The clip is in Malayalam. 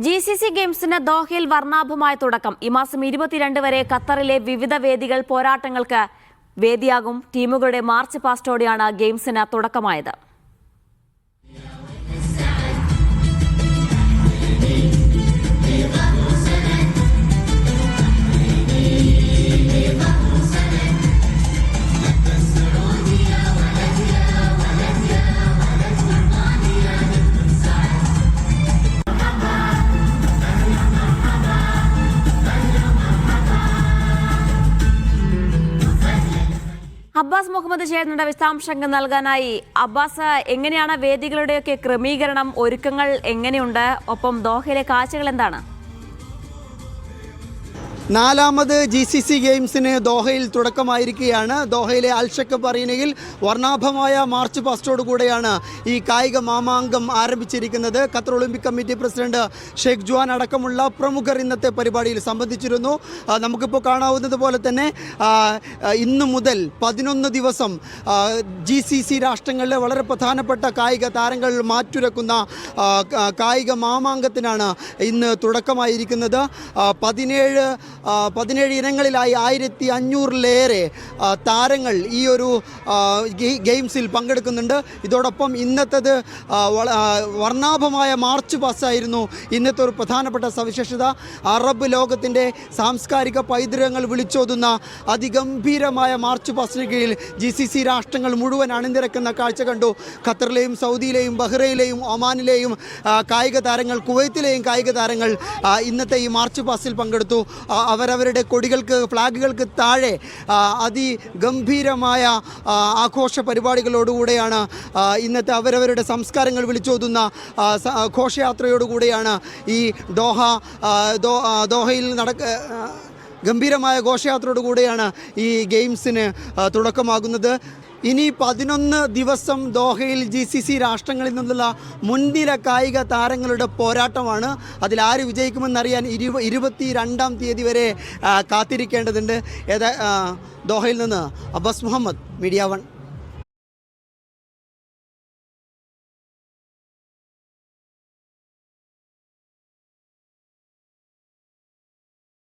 GCC ഗെയിംസിന് ദോഹയിൽ വർണ്ണാഭമായ തുടക്കം. ഈ മാസം 22 വരെ ഖത്തറിലെ വിവിധ വേദികൾ പോരാട്ടങ്ങൾക്ക് വേദിയാകും. ടീമുകളുടെ മാർച്ച് പാസ്റ്റോടെയാണ് ഗെയിംസിന് തുടക്കമായത്. അബ്ബാസ് മുഹമ്മദ് ചേരുന്നുണ്ട് വിശദാംശങ്ങൾ നൽകാനായി. അബ്ബാസ്, എങ്ങനെയാണ് വേദികളുടെയൊക്കെ ക്രമീകരണം, ഒരുക്കങ്ങൾ എങ്ങനെയുണ്ട്? ഒപ്പം ദോഹയിലെ കാഴ്ചകൾ എന്താണ്? നാലാമത് GCC ഗെയിംസിന് ദോഹയിൽ തുടക്കമായിരിക്കുകയാണ്. ദോഹയിലെ അൽഷക്കബ് അറീനയിൽ വർണ്ണാഭമായ മാർച്ച് പാസ്റ്റോടുകൂടെയാണ് ഈ കായിക മാമാങ്കം ആരംഭിച്ചിരിക്കുന്നത്. Qatar Olympic committee president Sheikh Juan അടക്കമുള്ള പ്രമുഖർ ഇന്നത്തെ പരിപാടിയിൽ സംബന്ധിച്ചിരുന്നു. നമുക്കിപ്പോൾ കാണാവുന്നത് പോലെ തന്നെ ഇന്നു മുതൽ 11 ദിവസം GCC രാഷ്ട്രങ്ങളിലെ വളരെ പ്രധാനപ്പെട്ട കായിക താരങ്ങൾ മാറ്റുരക്കുന്ന കായിക മാമാങ്കത്തിനാണ് ഇന്ന് തുടക്കമായിരിക്കുന്നത്. 17 ഇനങ്ങളിലായി 1500-ലേറെ താരങ്ങൾ ഈ ഒരു ഗെയിംസിൽ പങ്കെടുക്കുന്നുണ്ട്. ഇതോടൊപ്പം ഇന്നത്തേത് വർണ്ണാഭമായ മാർച്ച് പാസ്സായിരുന്നു. ഇന്നത്തെ ഒരു പ്രധാനപ്പെട്ട സവിശേഷത അറബ് ലോകത്തിൻ്റെ സാംസ്കാരിക പൈതൃകങ്ങൾ വിളിച്ചോതുന്ന അതിഗംഭീരമായ മാർച്ച് പാസിന് കീഴിൽ GCC രാഷ്ട്രങ്ങൾ മുഴുവൻ അണിനിരക്കുന്ന കാഴ്ച കണ്ടു. ഖത്തറിലെയും സൗദിയിലെയും ബഹ്റൈനിലെയും ഒമാനിലെയും കായിക താരങ്ങൾ, കുവൈത്തിലെയും കായിക താരങ്ങൾ ഇന്നത്തെ ഈ മാർച്ച് പാസിൽ പങ്കെടുത്തു. അവരവരുടെ കൊടികൾക്ക്, ഫ്ലാഗുകൾക്ക് താഴെ അതിഗംഭീരമായ ആഘോഷ പരിപാടികളോടുകൂടെയാണ് ഇന്നത്തെ അവരവരുടെ സംസ്കാരങ്ങൾ വിളിച്ചോതുന്ന ഘോഷയാത്രയോടുകൂടെയാണ് ഈ ദോഹയിൽ ഗംഭീരമായ ഘോഷയാത്രയോടുകൂടെയാണ് ഈ ഗെയിംസിന് തുടക്കമാകുന്നത്. ഇനി 11 ദിവസം ദോഹയിൽ GCC രാഷ്ട്രങ്ങളിൽ നിന്നുള്ള മുൻനിര കായിക താരങ്ങളുടെ പോരാട്ടമാണ്. അതിലാര് വിജയിക്കുമെന്നറിയാൻ 22-ാം തീയതി വരെ കാത്തിരിക്കേണ്ടതുണ്ട്. ദോഹയിൽ നിന്ന് അബ്ബാസ് മുഹമ്മദ്, മീഡിയ 1.